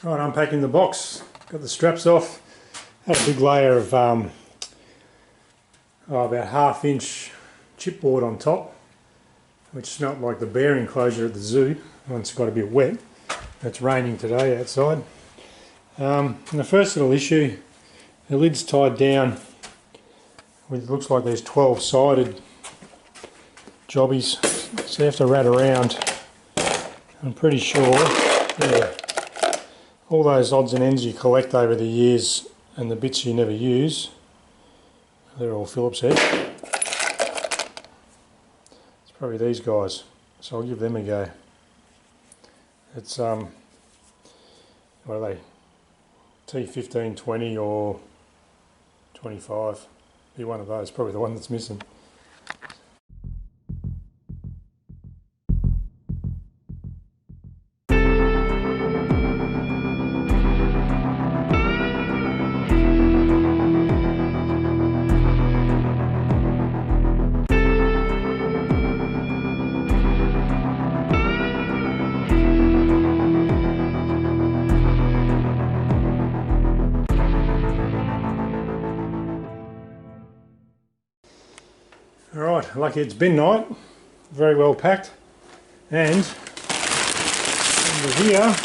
Right, unpacking the box. Got the straps off. Had a big layer of about 1/2 inch chipboard on top, which smelt like the bear enclosure at the zoo once it got a bit wet. It's raining today outside. And the first little issue, the lid's tied down with, it looks like there's 12-sided jobbies, so you have to rat around. I'm pretty sure all those odds and ends you collect over the years and the bits you never use, they're all Phillips head. It's probably these guys, so I'll give them a go. It's what are they, T15, 20 or 25, be one of those, probably the one that's missing. Alright, lucky it's bin night, very well packed, and over here,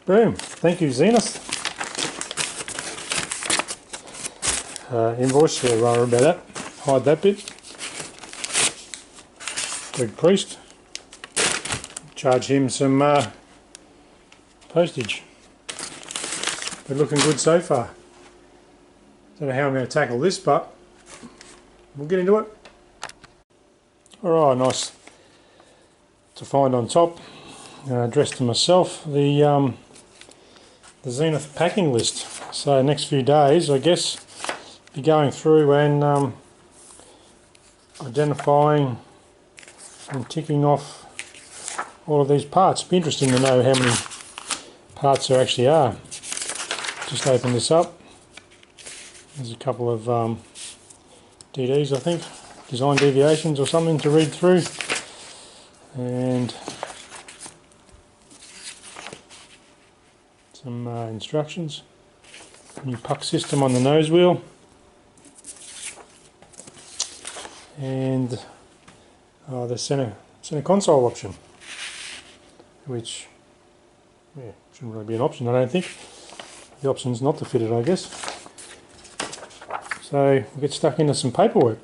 boom, thank you Zenith. Invoice, yeah, right about that, hide that bit. Big Priest, charge him some postage. But looking good so far. Don't know how I'm going to tackle this, but we'll get into it. Alright, nice to find on top, addressed to myself, the Zenith packing list. So next few days, I guess, be going through and identifying and ticking off all of these parts. It'd be interesting to know how many parts there actually are. Just open this up. There's a couple of DDs, I think, design deviations or something to read through, and some instructions. New puck system on the nose wheel, and the center console option, which shouldn't really be an option, I don't think. The option's not to fit it, I guess. So we'll get stuck into some paperwork.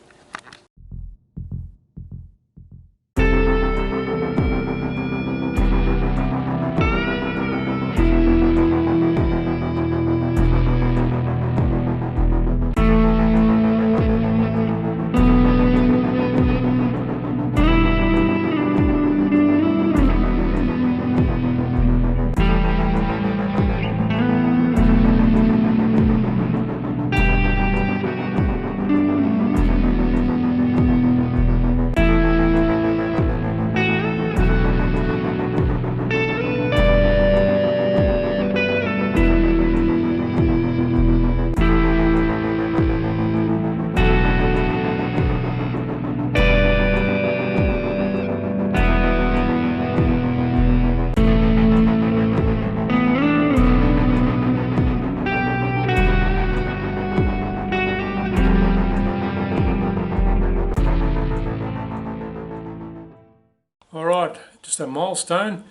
Alright, just a milestone,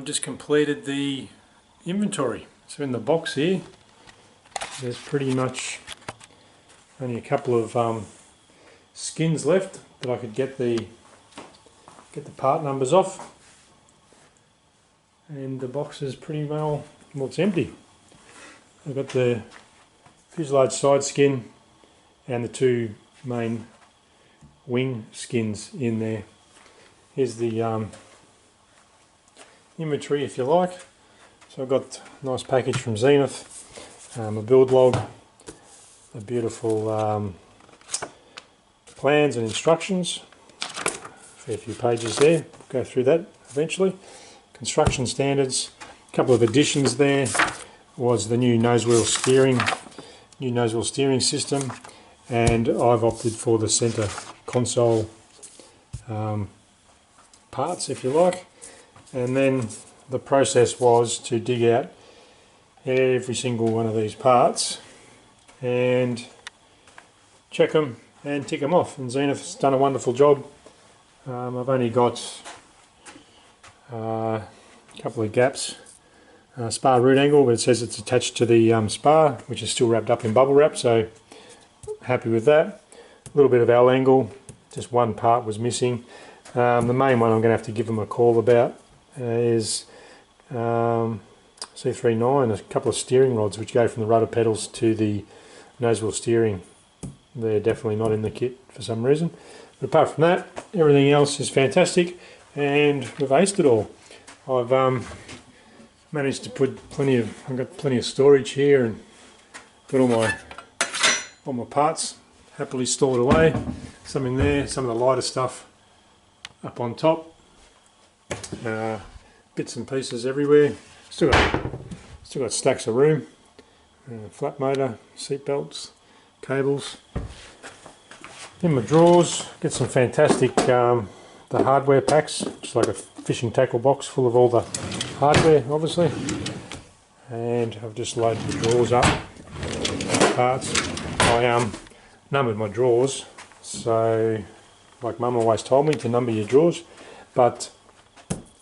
just completed the inventory. So in the box here, there's pretty much only a couple of skins left that I could get the part numbers off, and the box is pretty well, it's empty. I've got the fuselage side skin and the two main wing skins in there. Here's the inventory, if you like. So I've got a nice package from Zenith, a build log, a beautiful plans and instructions, a fair few pages there, we'll go through that eventually. Construction standards, a couple of additions there was the new nose wheel steering system, and I've opted for the center console parts, if you like, and then the process was to dig out every single one of these parts and check them and tick them off, and Zenith's done a wonderful job. I've only got a couple of gaps, spar root angle, but it says it's attached to the spar, which is still wrapped up in bubble wrap, so happy with that. A little bit of L angle, just one part was missing. The main one I'm going to have to give them a call about is C39, a couple of steering rods which go from the rudder pedals to the nose wheel steering. They're definitely not in the kit for some reason. But apart from that, everything else is fantastic, and we've aced it all. I've managed to put I've got plenty of storage here, and got all my parts happily stored away. Some in there, some of the lighter stuff up on top. Bits and pieces everywhere. Still got stacks of room. Flat motor, seat belts, cables. In my drawers, get some fantastic the hardware packs, just like a fishing tackle box full of all the hardware, obviously. And I've just loaded the drawers up, parts. I numbered my drawers, so like Mum always told me to number your drawers, but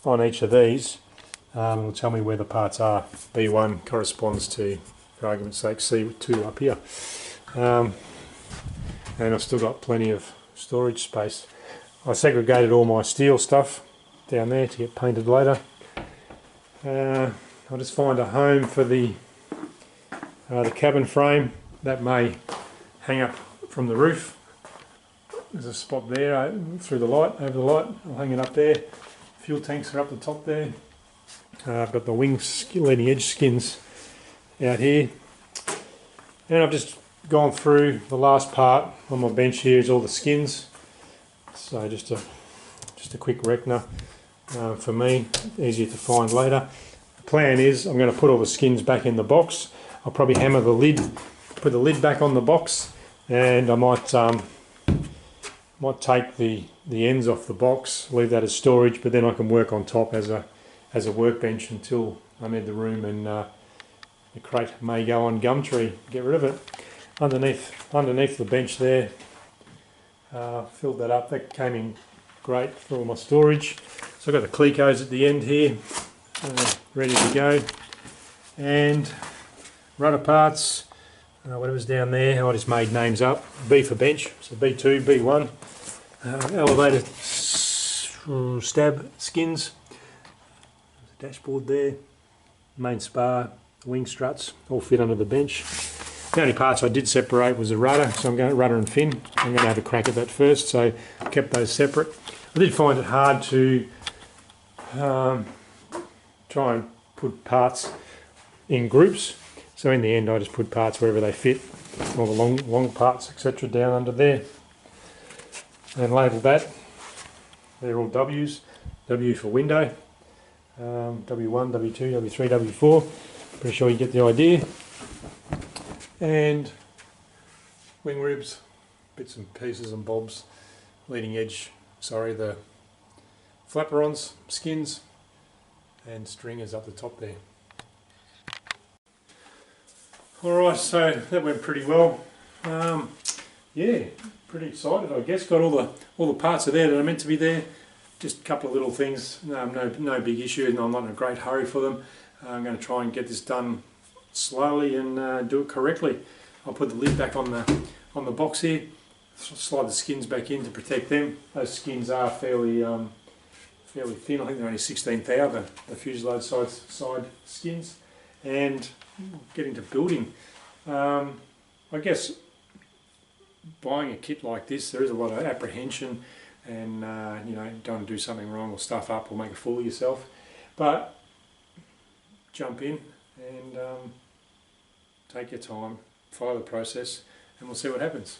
on each of these it'll tell me where the parts are. B1 corresponds to, for argument's sake, C2 up here. And I've still got plenty of storage space. I segregated all my steel stuff down there to get painted later. I'll just find a home for the cabin frame. That may hang up from the roof. There's a spot there through the light, over the light. I'll hang it up there. Fuel tanks are up the top there. I've got the wing leading edge skins out here. And I've just gone through the last part on my bench here is all the skins. So just a quick reckoner for me, easier to find later. The plan is I'm going to put all the skins back in the box. I'll probably hammer the lid, put the lid back on the box, and I might take the ends off the box, leave that as storage, but then I can work on top as a workbench until I need the room, and the crate may go on Gumtree, get rid of it. Underneath the bench there, filled that up. That came in great for all my storage. So I've got the Clecos at the end here, ready to go, and rudder parts, whatever's down there. I just made names up. B for bench, so B2, B1, elevator stab skins. There's a dashboard there, main spar, wing struts, all fit under the bench. The only parts I did separate was the rudder, so I'm going to rudder and fin. I'm going to have a crack at that first, so I kept those separate. I did find it hard to try and put parts in groups, so in the end I just put parts wherever they fit, all the long parts, etc., down under there, and labelled that. They're all W's. W for window, W1, W2, W3, W4. Pretty sure you get the idea. And wing ribs, bits and pieces and bobs, leading edge, the flaperons, skins, and stringers up the top there. Alright, so that went pretty well. Yeah, pretty excited, I guess. Got all the parts are there that are meant to be there. Just a couple of little things, no big issue, and I'm not in a great hurry for them. I'm going to try and get this done slowly and do it correctly. I'll put the lid back on the box here, slide the skins back in to protect them. Those skins are fairly thin. I think they're only 16 thou, the fuselage side skins. And get into building. I guess buying a kit like this, there is a lot of apprehension, and you know, don't want to do something wrong or stuff up or make a fool of yourself. But jump in and take your time, follow the process, and we'll see what happens.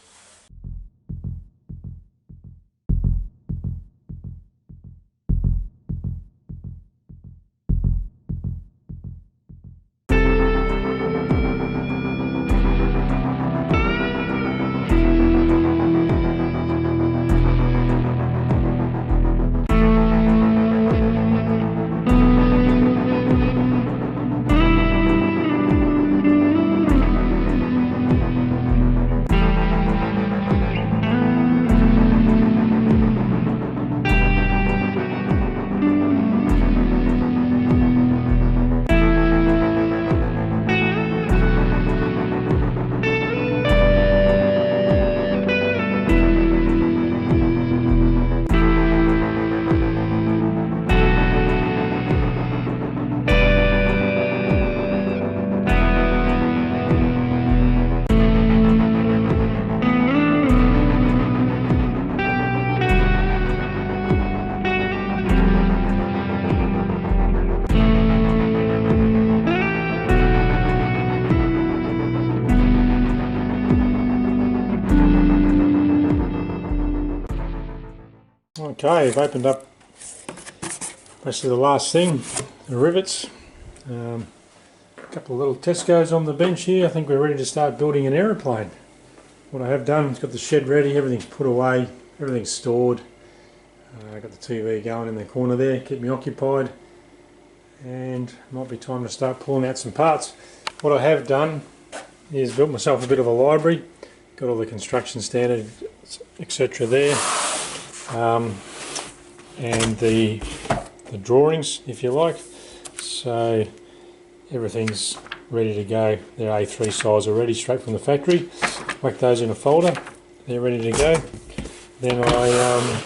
Okay, I've opened up basically the last thing, the rivets. A couple of little Tesco's on the bench here. I think we're ready to start building an aeroplane. What I have done is got the shed ready, everything's put away, everything's stored. I've got the TV going in the corner there, keep me occupied, and might be time to start pulling out some parts. What I have done is built myself a bit of a library, got all the construction standards, etc. there, and the drawings, if you like. So everything's ready to go. They're A3 size already, straight from the factory. Whack those in a folder, they're ready to go. Then I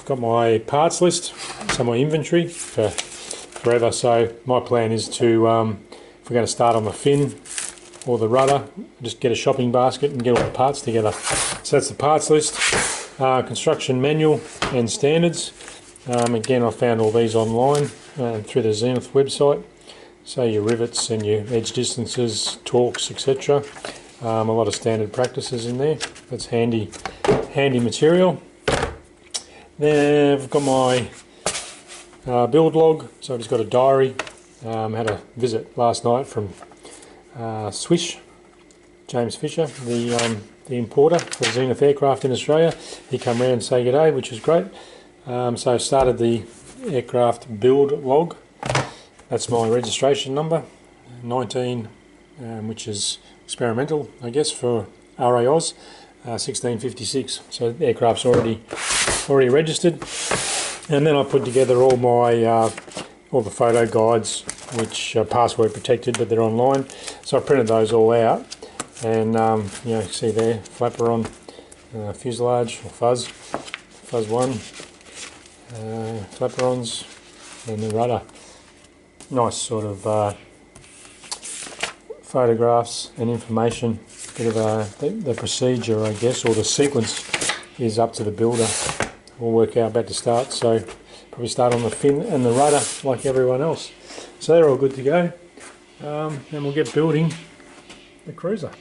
got my parts list, so my inventory for forever. So my plan is to, if we're going to start on the fin or the rudder, just get a shopping basket and get all the parts together. So that's the parts list, construction manual and standards. Again, I found all these online through the Zenith website. So your rivets and your edge distances, torques, etc. A lot of standard practices in there. That's handy material. Then I've got my build log. So I've just got a diary. Had a visit last night from Swish, James Fisher, the importer for Zenith aircraft in Australia. He came round and say good day, which is great. So I started the aircraft build log. That's my registration number, 19, which is experimental, I guess, for RAOS, 1656. So the aircraft's already registered. And then I put together all my all the photo guides, which are password protected, but they're online. So I printed those all out, and you know, see there, flapper on, fuselage or fuzz 1, flaperons, and the rudder. Nice sort of photographs and information. Bit of the procedure, I guess, or the sequence is up to the builder. We'll work out about to start, so probably start on the fin and the rudder like everyone else. So they're all good to go, and we'll get building the Cruzer.